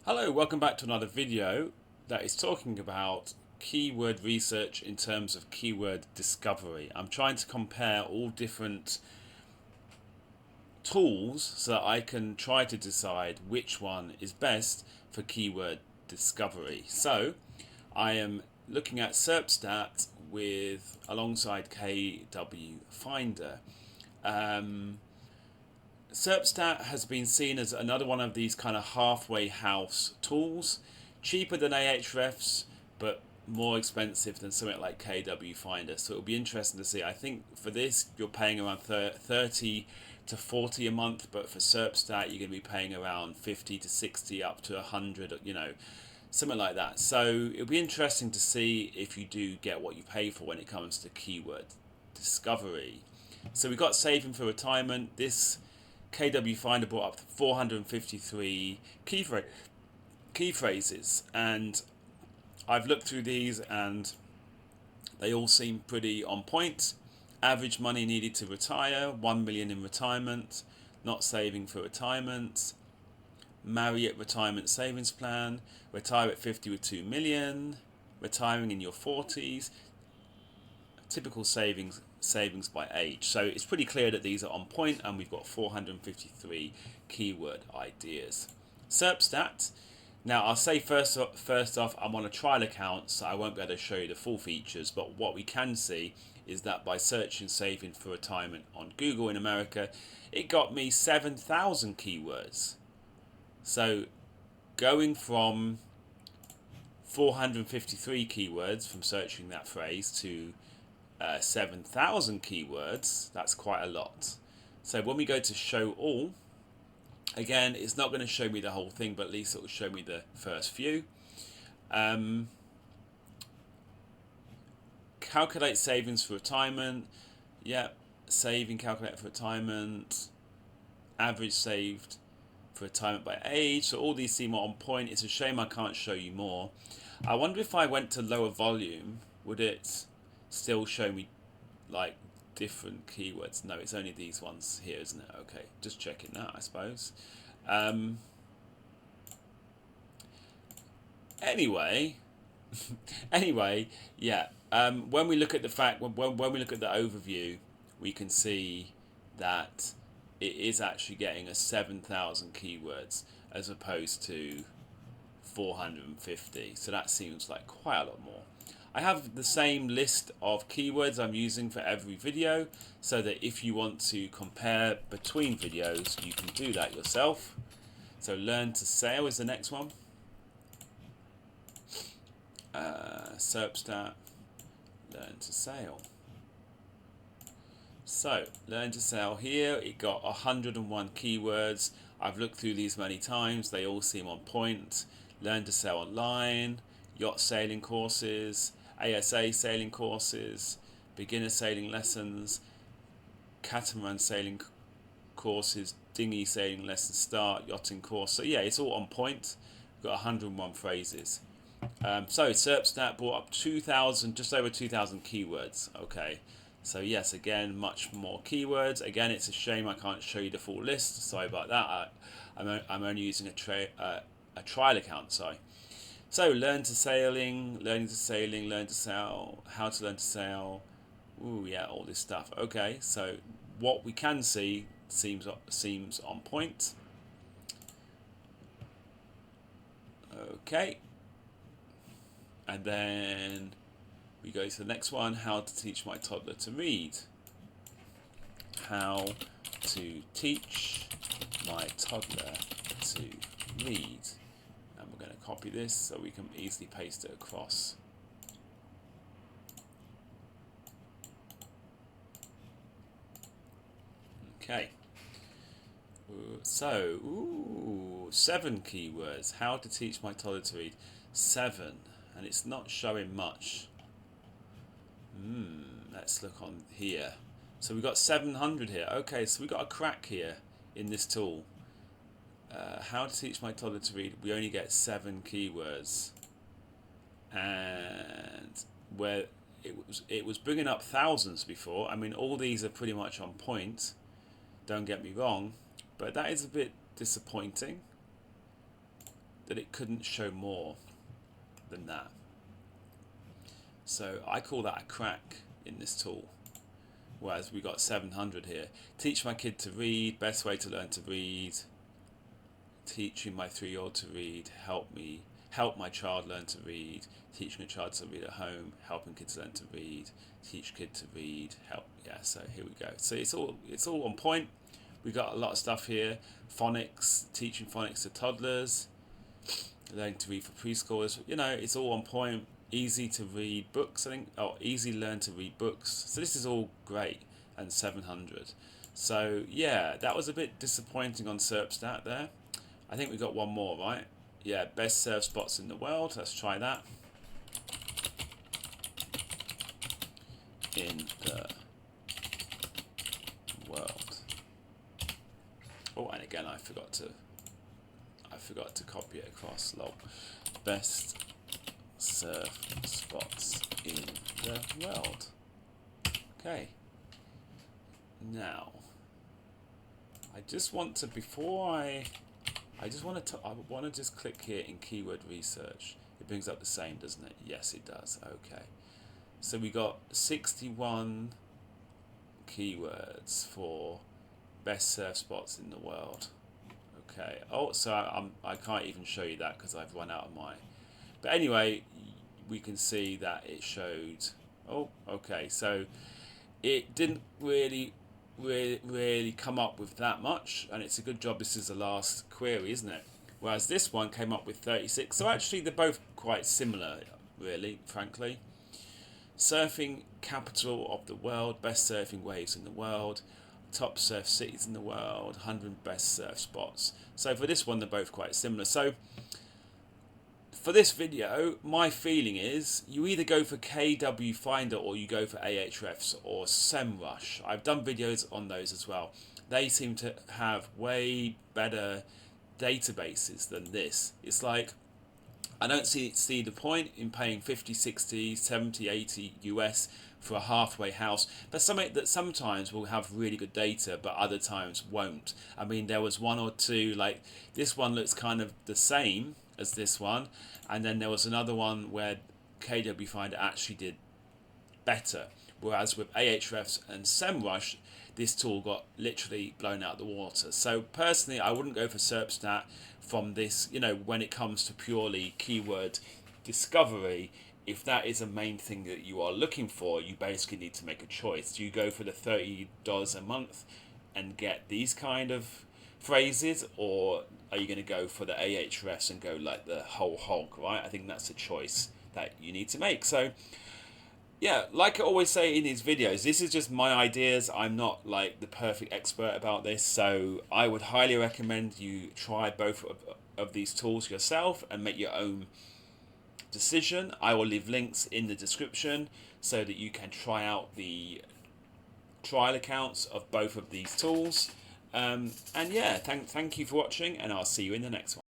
Hello, welcome back to another video that is talking about keyword research in terms of keyword discovery. I'm trying to compare all different tools so that I can try to decide which one is best for keyword discovery. So I am looking at Serpstat with alongside KWFinder. Serpstat has been seen as another one of these kind of halfway house tools, cheaper than Ahrefs, but more expensive than something like KWFinder. So it'll be interesting to see. I think for this you're paying around 30 to 40 a month, but for Serpstat you're going to be paying around 50 to 60 up to 100, something like that. So it'll be interesting to see if you do get what you pay for when it comes to keyword discovery. So we got saving for retirement. This KWFinder brought up 453 key phrases, and I've looked through these and they all seem pretty on point. Average money needed to retire, 1 million in retirement, not saving for retirement, Marriott retirement savings plan, retire at 50 with 2 million, retiring in your 40s, typical savings by age. So it's pretty clear that these are on point, and we've got 453 keyword ideas. Serpstat. Now I'll say first off, I'm on a trial account, so I won't be able to show you the full features, but what we can see is that by searching saving for retirement on Google in America, it got me 7,000 keywords. So going from 453 keywords from searching that phrase to 7,000 keywords, that's quite a lot. So when we go to show all, again, it's not going to show me the whole thing, but at least it will show me the first few. Calculate savings for retirement. Yep, saving, calculate for retirement. Average saved for retirement by age. So all these seem on point. It's a shame I can't show you more. I wonder if I went to lower volume, would it still show me like different keywords? No, it's only these ones here, isn't it? Okay, just checking that, I suppose. Anyway, yeah. When we look at the fact, when we look at the overview, we can see that it is actually getting us 7,000 keywords as opposed to 450. So that seems like quite a lot more. I have the same list of keywords I'm using for every video, so that if you want to compare between videos, you can do that yourself. So learn to sail is the next one. Serpstat, learn to sail. So learn to sail here, it got 101 keywords. I've looked through these many times, they all seem on point. Learn to sail online, yacht sailing courses, ASA sailing courses, beginner sailing lessons, catamaran sailing courses, dinghy sailing lessons start, yachting course. So yeah, it's all on point. We've got 101 phrases. So Serpstat brought up 2,000, just over 2,000 keywords. Okay, so yes, again, much more keywords. Again, it's a shame I can't show you the full list. Sorry about that. I'm only using a trial account. Sorry. So learn to sailing, learning to sailing, learn to sail, how to learn to sail. Ooh, yeah, all this stuff. Okay, so what we can see seems on point. Okay. And then we go to the next one, how to teach my toddler to read. How to teach my toddler to read. And we're going to copy this so we can easily paste it across. Okay. So, 7 keywords. How to teach my toddler to read. 7. And it's not showing much. Let's look on here. So we've got 700 here. Okay, so we've got a crack here in this tool. How to teach my toddler to read. We only get 7 keywords. And where it was bringing up thousands before. I mean, all these are pretty much on point. Don't get me wrong. But that is a bit disappointing. that it couldn't show more than that. So I call that a crack in this tool. Whereas we got 700 here. Teach my kid to read, best way to learn to read. Teaching my 3-year-old to read, help my child learn to read. Teaching a child to read at home, helping kids learn to read. Teach kid to read, help. Yeah, so here we go. So it's all on point. We got a lot of stuff here. Phonics, teaching phonics to toddlers, learning to read for preschoolers. You know, it's all on point. Easy to read books, I think. Oh, easy learn to read books. So this is all great, and 700. So yeah, that was a bit disappointing on Serpstat there. I think we got one more, right? Yeah, best surf spots in the world. Let's try that. In the world. Oh, and again, I forgot to copy it across. Lol. Best surf spots in the world. Okay. Now, I just want to just click here in keyword research. It brings up the same, doesn't it? Yes, it does. Okay. So we got 61 keywords for best surf spots in the world. Okay. Oh, so I can't even show you that because I've run out of mine. But anyway, we can see that it showed. Oh, okay. So it didn't really come up with that much, and it's a good job this is the last query, isn't it? Whereas this one came up with 36. So actually, they're both quite similar, really, frankly. Surfing capital of the world, best surfing waves in the world, top surf cities in the world, 100 best surf spots. So for this one, they're both quite similar. So for this video, my feeling is you either go for KWFinder or you go for Ahrefs or SEMrush. I've done videos on those as well. They seem to have way better databases than this. It's like, I don't see the point in paying 50, 60, 70, 80 US for a halfway house. That's something that sometimes will have really good data, but other times won't. I mean, there was one or two, like this one looks kind of the same as this one, and then there was another one where KWFinder actually did better, whereas with Ahrefs and SEMrush, this tool got literally blown out of the water. So personally, I wouldn't go for Serpstat from this, you know, when it comes to purely keyword discovery. If that is a main thing that you are looking for, you basically need to make a choice. Do you go for the $30 a month and get these kind of phrases, or are you going to go for the Ahrefs and go like the whole hog, right? I think that's a choice that you need to make. So yeah, like I always say in these videos, this is just my ideas. I'm not like the perfect expert about this, so I would highly recommend you try both of these tools yourself and make your own decision. I will leave links in the description so that you can try out the trial accounts of both of these tools. And yeah, thank you for watching, and I'll see you in the next one.